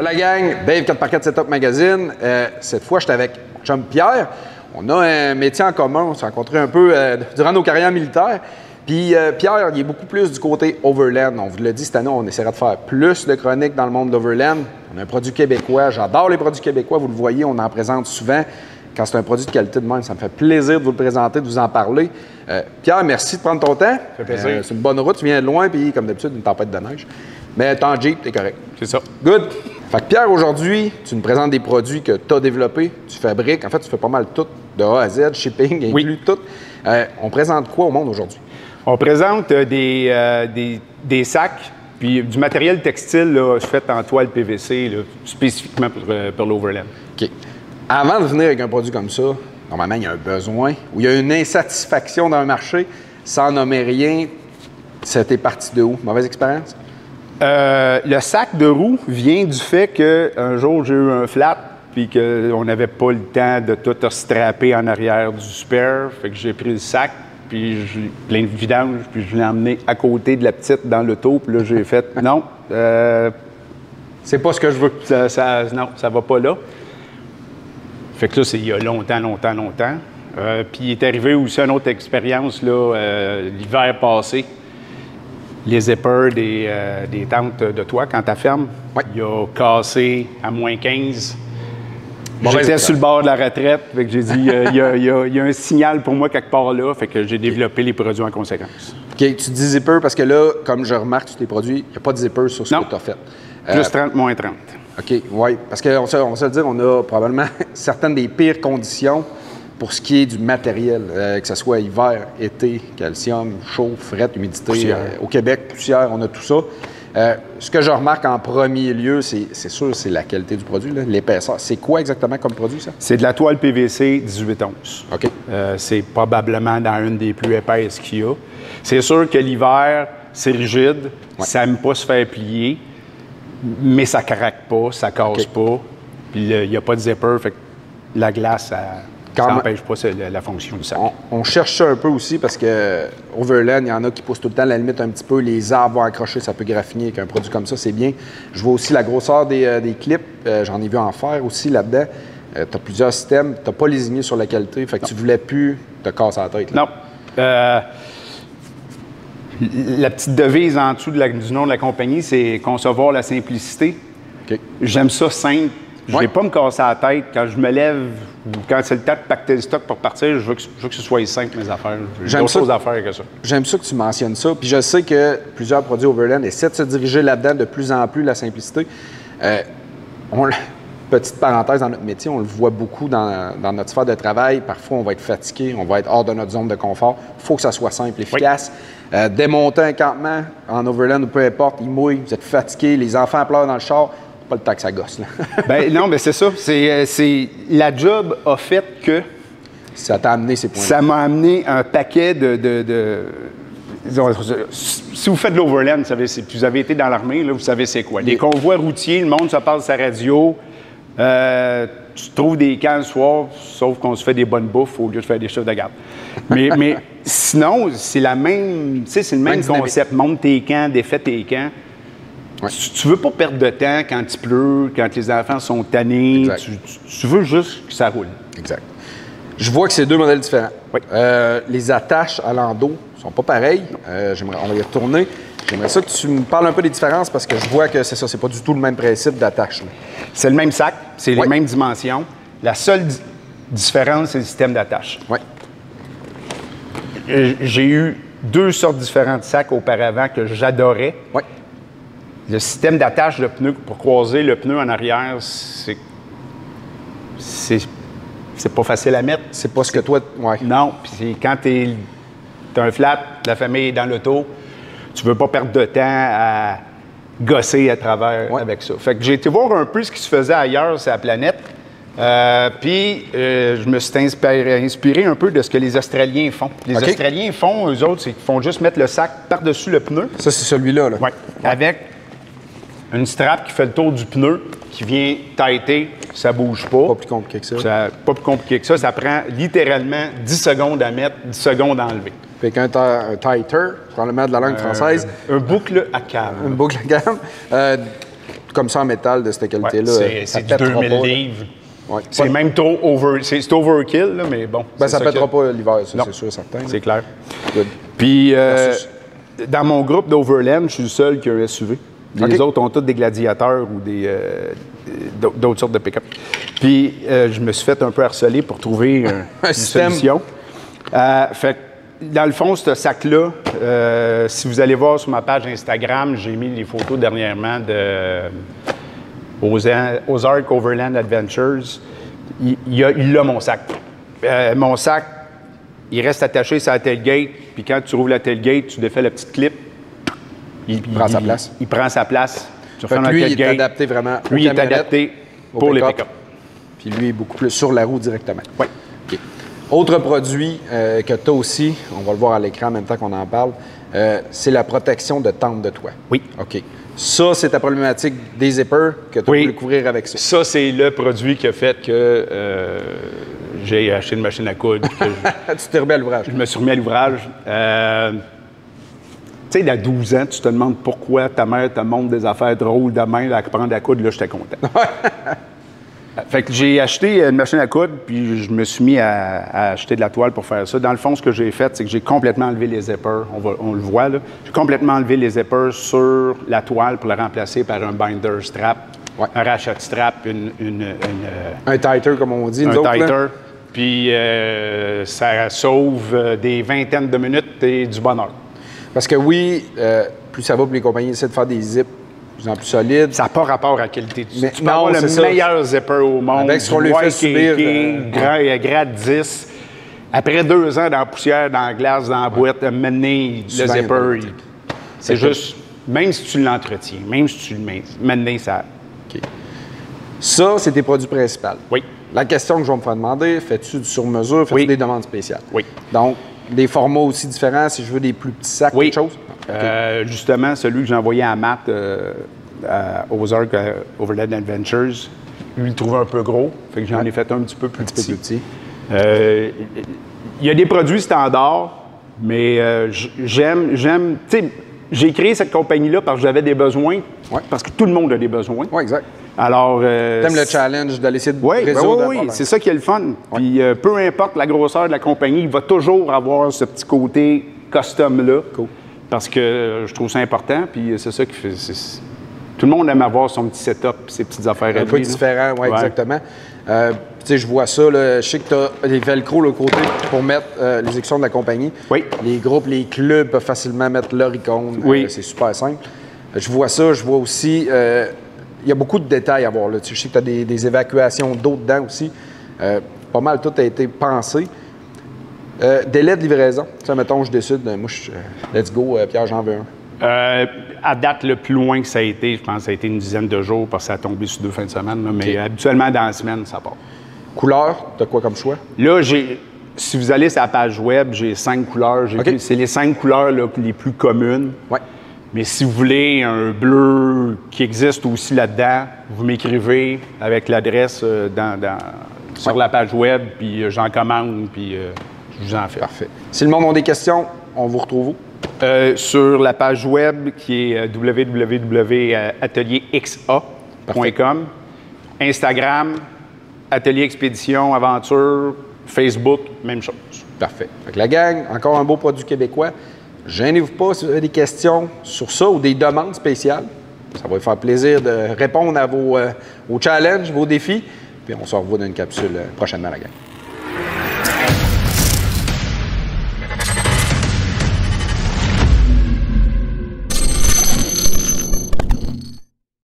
la gang, Dave 4x4 Setup Magazine. Cette fois, j'étais avec mon chum Pierre. On a un métier en commun, on s'est rencontrés un peu durant nos carrières militaires. Puis Pierre, il est beaucoup plus du côté Overland. On vous l'a dit, cette année, on essaiera de faire plus de chroniques dans le monde d'Overland. On a un produit québécois. J'adore les produits québécois, vous le voyez, on en présente souvent. Quand c'est un produit de qualité de même, ça me fait plaisir de vous le présenter, de vous en parler. Pierre, merci de prendre ton temps. Ça fait plaisir. C'est une bonne route, tu viens de loin, puis comme d'habitude, une tempête de neige. Mais t'es en Jeep, t'es correct. C'est ça. Good. Fait que Pierre, aujourd'hui, tu nous présentes des produits que tu as développés, tu fabriques. En fait, tu fais pas mal tout, de A à Z, shipping, inclus tout. On présente quoi au monde aujourd'hui? On présente des sacs, puis du matériel textile là, fait en toile PVC, là, spécifiquement pour l'Overland. OK. Avant de venir avec un produit comme ça, normalement, il y a un besoin ou il y a une insatisfaction dans un marché. Sans nommer rien, c'était parti de où? Mauvaise expérience? Le sac de roue vient du fait qu'un jour, j'ai eu un flat, puis qu'on n'avait pas le temps de tout strapper en arrière du spare. Fait que j'ai pris le sac, puis plein de vidange, puis je l'ai emmené à côté de la petite dans l'auto, puis là, j'ai fait non. C'est pas ce que je veux. Non, ça va pas là. Fait que là, c'est il y a longtemps. Puis il est arrivé aussi une autre expérience, là, l'hiver passé. Les zippers des tentes de toit, quand tu fermes, il a cassé à moins 15. J'étais sur le bord de la retraite, fait que j'ai dit, il y a un signal pour moi quelque part là, fait que j'ai développé les produits en conséquence. OK, tu dis zipper parce que là, comme je remarque sur tes produits, il n'y a pas de zipper sur ce que tu as fait. Plus 30, moins 30. OK, oui, parce qu'on va se le dire, on a probablement certaines des pires conditions pour ce qui est du matériel, que ce soit hiver, été, calcium, chaud, fret, humidité. Au Québec, poussière, on a tout ça. Ce que je remarque en premier lieu, c'est sûr, c'est la qualité du produit, l'épaisseur. C'est quoi exactement comme produit, ça? C'est de la toile PVC 18 onces. OK. C'est probablement dans une des plus épaisses qu'il y a. C'est sûr que l'hiver, c'est rigide, ça n'aime pas se faire plier, mais ça craque pas, ça casse pas. Puis il n'y a pas de zipper, fait que la glace, ça n'empêche pas la fonction du sac. On cherche ça un peu aussi parce que Overland, il y en a qui poussent tout le temps à la limite un petit peu. Les arbres vont accrocher, ça peut graffiner avec un produit comme ça, c'est bien. Je vois aussi la grosseur des clips. J'en ai vu en fer aussi là-dedans. Tu as plusieurs systèmes. Tu n'as pas lésigné sur la qualité. Fait que tu voulais plus te casser la tête. Là. Non. La petite devise en dessous du nom de la compagnie, c'est concevoir la simplicité. Okay. J'aime ça simple. Je ne vais pas me casser la tête. Quand je me lève ou quand c'est le temps de pacter le stock pour partir, je veux que ce soit simple, mes affaires. J'ai d'autres choses à faire que ça. J'aime ça que tu mentionnes ça. Puis je sais que plusieurs produits Overland essaient de se diriger là-dedans de plus en plus, la simplicité. Petite parenthèse dans notre métier, on le voit beaucoup dans notre sphère de travail. Parfois, on va être fatigué, on va être hors de notre zone de confort. Il faut que ça soit simple, efficace. Démonter un campement en Overland ou peu importe, il mouille, vous êtes fatigué, les enfants pleurent dans le char. Pas le temps que ça gosse, là. Ben non, mais c'est ça. La job a fait que... Ça t'a amené ces points-là. Ça m'a amené un paquet si vous faites de l'Overland, vous avez été dans l'armée, là, vous savez c'est quoi. Les convois routiers, le monde se parle sa radio. Tu trouves des camps le soir, sauf qu'on se fait des bonnes bouffes au lieu de faire des chefs de garde. Mais sinon, c'est le même concept. Monte tes camps, défais tes camps. Ouais. Tu veux pas perdre de temps quand il pleut, quand les enfants sont tannés. Tu veux juste que ça roule. Exact. Je vois que c'est deux modèles différents. Oui. Les attaches à l'endos sont pas pareilles. On va y retourner. J'aimerais ça que tu me parles un peu des différences parce que je vois que c'est pas du tout le même principe d'attache. C'est le même sac, c'est les mêmes dimensions. La seule différence, c'est le système d'attache. Oui. J'ai eu deux sortes différentes de sacs auparavant que j'adorais. Oui. Le système d'attache de pneu pour croiser le pneu en arrière, c'est pas facile à mettre. C'est pas ce que toi... Ouais. Non, puis quand t'as un flat, la famille est dans l'auto, tu veux pas perdre de temps à gosser à travers avec ça. Fait que j'ai été voir un peu ce qui se faisait ailleurs sur la planète. Puis je me suis inspiré un peu de ce que les Australiens font. Les Australiens font, eux autres, c'est qu'ils font juste mettre le sac par-dessus le pneu. Ça, c'est celui-là, là. Oui. Avec une strap qui fait le tour du pneu, qui vient tighter, ça bouge pas. Pas plus compliqué que ça. Pas plus compliqué que ça. Ça prend littéralement 10 secondes à mettre, 10 secondes à enlever. Fait qu'un tighter, probablement de la langue française. Un boucle à cam. Une boucle à gamme. comme ça en métal de cette qualité-là. C'est du 2000 livres. Ouais. C'est même trop c'est overkill, là, mais bon. Ça ne pètera pas l'hiver, ça, c'est sûr, certain. C'est clair. Good. Puis, dans mon groupe d'Overland, je suis le seul qui a un SUV. Les autres ont tous des gladiateurs ou d'autres sortes de pick-up. Puis, je me suis fait un peu harceler pour trouver une solution. Fait que, dans le fond, ce sac-là, si vous allez voir sur ma page Instagram, j'ai mis les photos dernièrement Ozark Overland Adventures. Il a mon sac. Mon sac, il reste attaché sur la tailgate, puis quand tu rouvres la tailgate, tu défais le petit clip. Il prend sa place. Il prend sa place. Lui, il est adapté vraiment Lui, il est adapté pour les pick-up. Puis lui, il est beaucoup plus sur la roue directement. Oui. OK. Autre produit que tu as aussi, on va le voir à l'écran en même temps qu'on en parle, c'est la protection de tente de toit. Oui. OK. Ça, c'est ta problématique des zippers que tu as voulu couvrir avec ça. Ça, c'est le produit qui a fait que j'ai acheté une machine à coudre. Tu t'es remis à l'ouvrage. Je me suis remis à l'ouvrage. Tu sais, il y a 12 ans, tu te demandes pourquoi ta mère te montre des affaires drôles de main à prendre à coudre. Là, j'étais content. Fait que j'ai acheté une machine à coudre, puis je me suis mis à acheter de la toile pour faire ça. Dans le fond, ce que j'ai fait, c'est que j'ai complètement enlevé les zippers. On le voit, là. J'ai complètement enlevé les zippers sur la toile pour la remplacer par un binder strap, un ratchet strap, un titer, comme on dit. Un titer. Puis ça sauve des vingtaines de minutes et du bonheur. Parce que oui, plus ça va, plus les compagnies essaient de faire des zips de plus en plus solides. Ça n'a pas rapport à la qualité. Tu peux avoir le meilleur zipper au monde. Avec ce qu'on lui fait subir. Grade 10. Après 2 ans dans la poussière, dans la glace, dans la boîte, mener le zipper, c'est juste, même si tu l'entretiens, même si tu le mets, mener ça. OK. Ça, c'est tes produits principaux. Oui. La question que je vais me faire demander, fais-tu du sur-mesure, fais-tu des demandes spéciales? Oui. Donc, des formats aussi différents, si je veux des plus petits sacs, quelque chose? Okay. Justement, celui que j'ai envoyé à Matt à Ozark Overland Adventures, lui, il le trouvait un peu gros, fait que j'en ai fait un petit peu plus petit. Il y a des produits standards, mais j'aime, tu sais, j'ai créé cette compagnie-là parce que j'avais des besoins, parce que tout le monde a des besoins. Oui, exact. Alors, t'aimes le challenge d'aller essayer de résoudre. Oui, c'est ça qui est le fun. Puis peu importe la grosseur de la compagnie, il va toujours avoir ce petit côté custom-là. Cool. Parce que je trouve ça important, puis c'est ça qui fait... Tout le monde aime avoir son petit setup, ses petites affaires à lui. Un peu différent, oui, exactement. Tu sais, je vois ça, là, je sais que tu as des velcro le côté pour mettre les élections de la compagnie. Oui. Les groupes, les clubs peuvent facilement mettre leur icône. Oui. C'est super simple. Je vois ça, je vois aussi... il y a beaucoup de détails à voir. Là. Je sais que tu as des évacuations d'eau dedans aussi. Pas mal, tout a été pensé. Délai de livraison. Tu sais, mettons, je décide, moi, let's go, Pierre, j'en veux un. À date, le plus loin que ça a été, je pense que ça a été une dizaine de jours parce que ça a tombé sur 2 fins de semaine. Là, mais habituellement, dans la semaine, ça part. Couleur, tu as quoi comme choix? Là, si vous allez sur la page web, j'ai 5 couleurs. C'est les 5 couleurs là, les plus communes. Ouais. Mais si vous voulez un bleu qui existe aussi là-dedans, vous m'écrivez avec l'adresse sur la page web, puis j'en commande, puis je vous en fais. Parfait. Si le monde a des questions, on vous retrouve où? Sur la page web qui est www.atelierxa.com. Instagram, Atelier Expédition, Aventure, Facebook, même chose. Parfait. Fait que la gang, encore un beau produit québécois. Gênez-vous pas si vous avez des questions sur ça ou des demandes spéciales. Ça va vous faire plaisir de répondre à vos challenges, vos défis. Puis on se revoit dans une capsule prochainement, la gang.